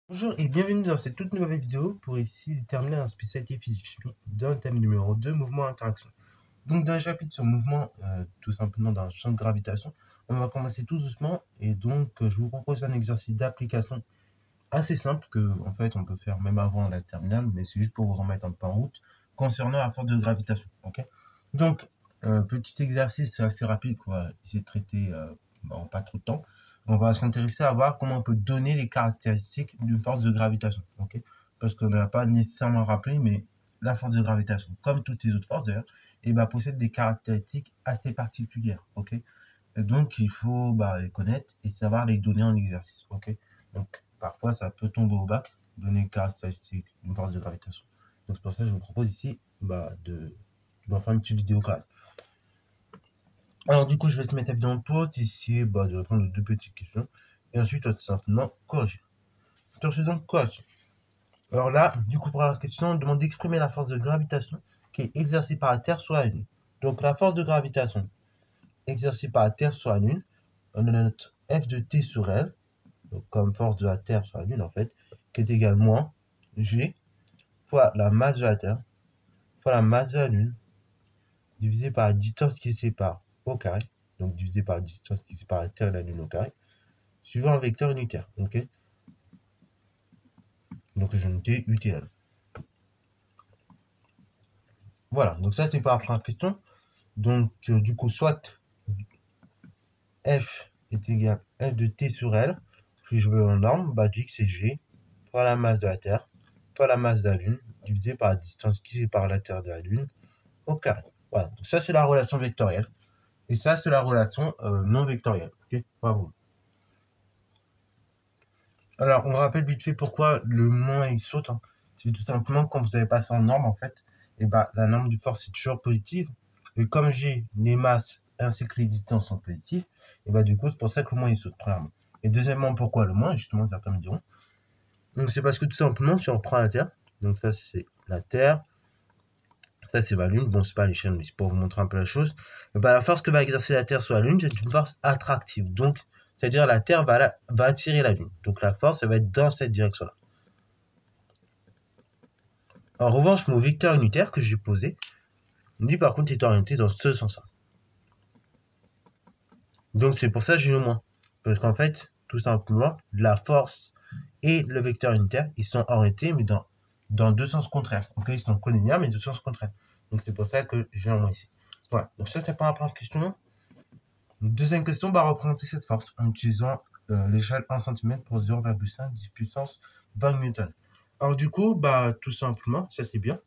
Bonjour et bienvenue dans cette toute nouvelle vidéo pour ici terminer un spécialité physique-chimie d'un thème numéro 2, mouvement-interaction. Donc dans le chapitre sur mouvement, tout simplement dans le champ de gravitation, on va commencer tout doucement et donc je vous propose un exercice d'application assez simple que en fait on peut faire même avant la terminale, mais c'est juste pour vous remettre un peu en route concernant la force de gravitation. Ok. Donc petit exercice, c'est assez rapide quoi, essayer de traiter en pas trop de temps. On va s'intéresser à voir comment on peut donner les caractéristiques d'une force de gravitation. Ok. Parce qu'on n'a pas nécessairement rappelé, mais la force de gravitation, comme toutes les autres forces d'ailleurs, possède des caractéristiques assez particulières. Ok. Et donc il faut les connaître et savoir les donner en exercice. Ok. Donc parfois ça peut tomber au bac, donner les caractéristiques d'une force de gravitation. Donc c'est pour ça que je vous propose ici d'en faire une petite vidéo quand même. Alors du coup je vais te mettre la vidéo en pause, essayer de répondre aux deux petites questions. Et ensuite tout simplement corriger. Sur donc correction. Alors là, du coup pour la question, on demande d'exprimer la force de gravitation qui est exercée par la Terre sur la Lune. Donc la force de gravitation exercée par la Terre sur la Lune, on a notre F de T sur L, donc comme force de la Terre sur la Lune en fait, qui est égal moins G fois la masse de la Terre fois la masse de la Lune divisé par la distance qui sépare au carré, donc divisé par la distance qui sépare la Terre et la Lune au carré, suivant un vecteur unitaire, ok. Donc je notais UTL. Voilà, donc ça c'est pour la première question. Donc du coup, soit F est égal à F de T sur L, puis je veux en norme, je dis que c'est G fois la masse de la Terre fois la masse de la Lune divisé par la distance qui sépare la Terre de la Lune au carré. Voilà, donc ça c'est la relation vectorielle. Et ça c'est la relation non vectorielle. Ok, bravo. Alors on rappelle vite fait pourquoi le moins il saute. Hein. C'est tout simplement quand vous avez passé en norme en fait, la norme du force est toujours positive. Et comme j'ai les masses ainsi que les distances sont positives, du coup c'est pour ça que le moins il saute premièrement. Et deuxièmement, pourquoi le moins? Justement, certains me diront. Donc c'est parce que tout simplement, si on prend la Terre, donc ça c'est la Terre, ça c'est ma Lune, bon c'est pas l'échelle, mais c'est pour vous montrer un peu la chose. La force que va exercer la Terre sur la Lune, c'est une force attractive. Donc, c'est-à-dire la Terre va attirer la Lune. Donc la force, elle va être dans cette direction-là. En revanche, mon vecteur unitaire que j'ai posé, lui par contre est orienté dans ce sens-là. Donc c'est pour ça que j'ai le moins. Parce qu'en fait, tout simplement, la force et le vecteur unitaire, ils sont orientés, mais dans deux sens contraires. Ok, ils sont collinéaires, mais deux sens contraires. Donc c'est pour ça que j'ai un moins ici. Voilà, donc ça c'est pas la première question. Deuxième question, représenter cette force en utilisant l'échelle 1 cm pour 0,5 10 puissance 20 Newton. Alors du coup, tout simplement, ça c'est bien.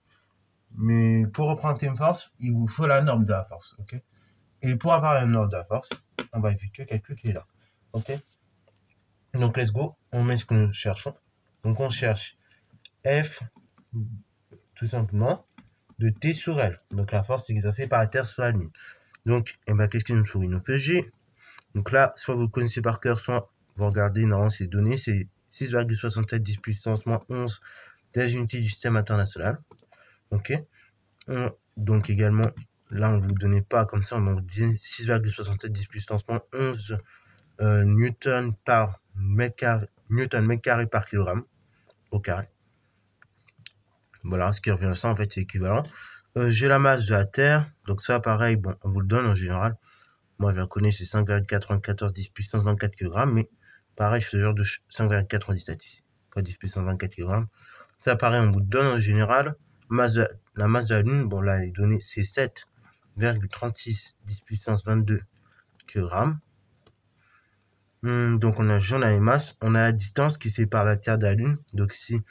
Mais pour représenter une force, il vous faut la norme de la force. Ok. Et pour avoir la norme de la force, on va effectuer le calcul qui est là. Ok. Donc let's go, on met ce que nous cherchons. Donc on cherche F, tout simplement, de T sur L. Donc la force exercée par la Terre sur la Lune. Donc, qu'est-ce qu'il nous faut? Il nous fait G. Donc là, soit vous le connaissez par cœur, soit vous regardez, normalement ces données, c'est 6,67 10 puissance moins 11 des unités du système international. Ok. Donc également, là on ne vous donnait pas comme ça, on vous dit 6,67 10 puissance moins 11 newton par mètre carré par kilogramme au carré. Voilà, ce qui revient à ça en fait, c'est équivalent. J'ai la masse de la Terre, donc ça pareil, bon, on vous le donne en général. Moi je la connais, c'est 5,94 10 puissance 24 kg, mais pareil, je fais ce genre de 5,90 statistiques, 10 puissance 24 kg. Ça pareil, on vous le donne en général. La masse de la Lune, bon là les données c'est 7,36 10 puissance 22 kg. Donc on a les masses, on a la distance qui sépare la Terre de la Lune, donc ici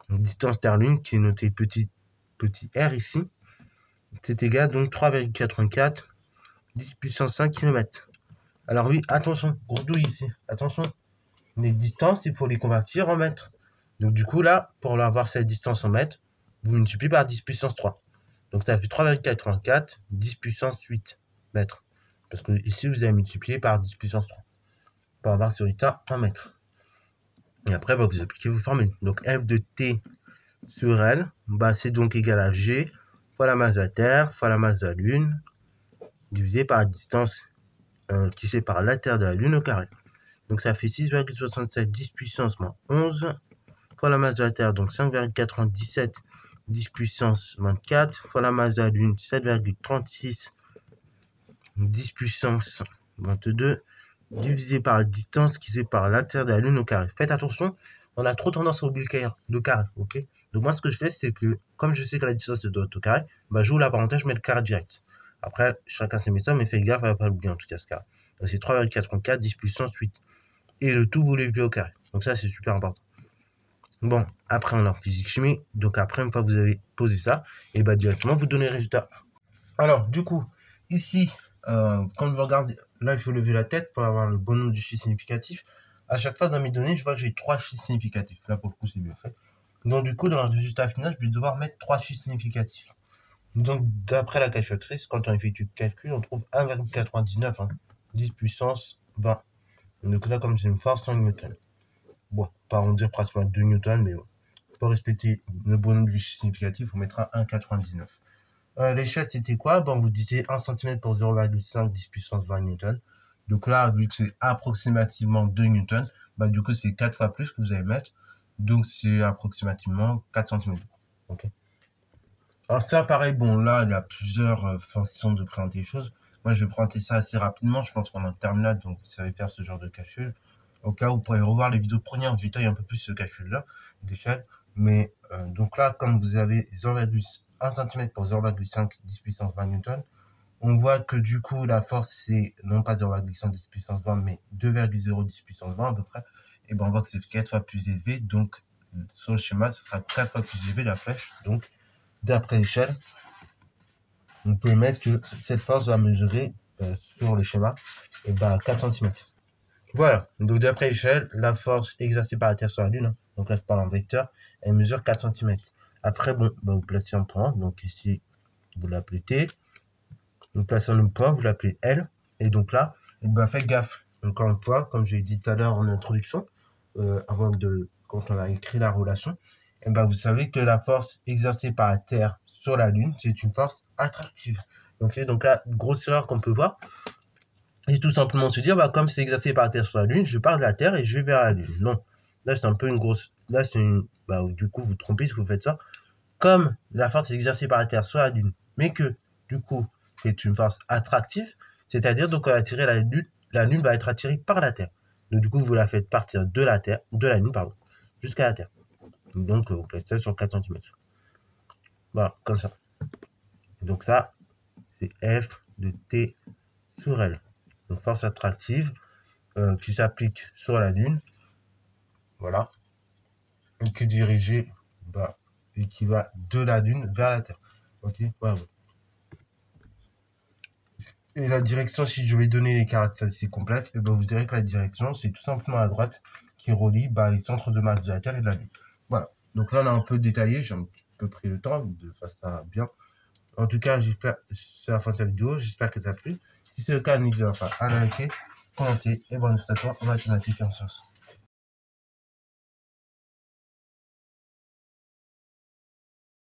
distance Terre-Lune qui est notée petit r ici, c'est égal donc 3,84 10 puissance 5 km. Alors oui, attention, gros douille ici, attention, les distances il faut les convertir en mètres. Donc du coup là, pour avoir cette distance en mètres, vous multipliez par 10 puissance 3. Donc ça fait 3,84 10 puissance 8 mètres. Parce que ici vous avez multiplié par 10 puissance 3. Pour avoir ce résultat en mètres. Et après, vous appliquez vos formules. Donc F de T sur L, c'est donc égal à G fois la masse de la Terre fois la masse de la Lune, divisé par la distance qui sépare la Terre de la Lune au carré. Donc ça fait 6,67 10 puissance moins 11 fois la masse de la Terre, donc 5,97 10 puissance moins 4 fois la masse de la Lune, 7,36 10 puissance 22 divisé par la distance qui sépare la Terre de la Lune au carré. Faites attention, on a trop tendance à oublier le carré, ok? Donc moi ce que je fais, c'est que comme je sais que la distance doit être au carré, bah j'ouvre la parenthèse, je mets le carré direct. Après, chacun ses méthodes, mais faites gaffe à ne pas l'oublier en tout cas ce carré. Donc c'est 3,84 10 puissance 8. Et le tout, vous l'élever au carré. Donc ça, c'est super important. Bon, après, on a en physique-chimie. Donc après, une fois que vous avez posé ça, et bah directement, vous donnez le résultat. Alors, du coup, ici, quand vous regardez, là, il faut lever la tête pour avoir le bon nombre de chiffres significatifs. À chaque fois, dans mes données, je vois que j'ai 3 chiffres significatifs. Là, pour le coup, c'est bien fait. Donc, du coup, dans le résultat final, je vais devoir mettre 3 chiffres significatifs. Donc, d'après la calculatrice, quand on effectue le calcul, on trouve 1,99, 10 puissance 20. Donc là, comme c'est une force, 100 Newton. Bon, pas en dire pratiquement 2 Newton, mais bon. Pour respecter le bon nombre significatif, on mettra 1,99. L'échelle, c'était quoi? Bon, on vous disait 1 cm pour 0,5, 10 puissance 20 Newton. Donc là, vu que c'est approximativement 2 Newton, bah du coup, c'est 4 fois plus que vous allez mettre. Donc c'est approximativement 4 cm. Ok. Alors ça, pareil, bon, là, il y a plusieurs façons de présenter les choses. Moi, je vais présenter ça assez rapidement. Je pense qu'on est en terminale, donc vous savez faire ce genre de calcul. Au cas où, vous pourrez revoir les vidéos de première, je détaille un peu plus ce calcul-là, d'échelle. Mais, donc là, comme vous avez 0,1 cm pour 0,5, 10 puissance 20 Newton, on voit que du coup, la force, c'est non pas 0,5, 10 puissance 20, mais 2,0 10 puissance 20 à peu près. Et ben, on voit que c'est 4 fois plus élevé. Donc, sur le schéma, ce sera 4 fois plus élevé, la flèche. Donc, d'après l'échelle, on peut mettre que cette force va mesurer sur le schéma 4 cm. Voilà, donc d'après l'échelle, la force exercée par la Terre sur la Lune, donc là je parle en vecteur, elle mesure 4 cm. Après, bon, vous placez un point, donc ici vous l'appelez T, vous placez un point, vous l'appelez L, et donc là, faites gaffe, encore une fois, comme j'ai dit tout à l'heure en introduction, quand on a écrit la relation, vous savez que la force exercée par la Terre sur la Lune, c'est une force attractive. Okay, donc là, grosse erreur qu'on peut voir, et tout simplement se dire, comme c'est exercé par la Terre sur la Lune, je pars de la Terre et je vais vers la Lune. Non, là c'est un peu une grosse, là c'est une, du coup vous trompez si vous faites ça. Comme la force est exercée par la Terre sur la Lune, mais que du coup c'est une force attractive, c'est-à-dire donc on va attirer la Lune va être attirée par la Terre. Donc du coup vous la faites partir de la Lune pardon, jusqu'à la Terre. Donc on fait ça sur 4 cm. Voilà, comme ça. Et donc ça, c'est F de T sur L. Donc force attractive qui s'applique sur la Lune. Voilà. Et qui est dirigée et qui va de la Lune vers la Terre. Ok, voilà. Et la direction, si je vais donner les caractéristiques complètes, vous direz que la direction, c'est tout simplement à droite qui relie les centres de masse de la Terre et de la Lune. Voilà. Donc là, on a un peu détaillé. J'ai un petit peu pris le temps de faire ça bien. En tout cas, j'espère que c'est la fin de cette vidéo. J'espère que ça t'a plu. Si c'est le cas, n'hésitez pas à liker, commenter et bonne à toi en mathématiques et en sciences.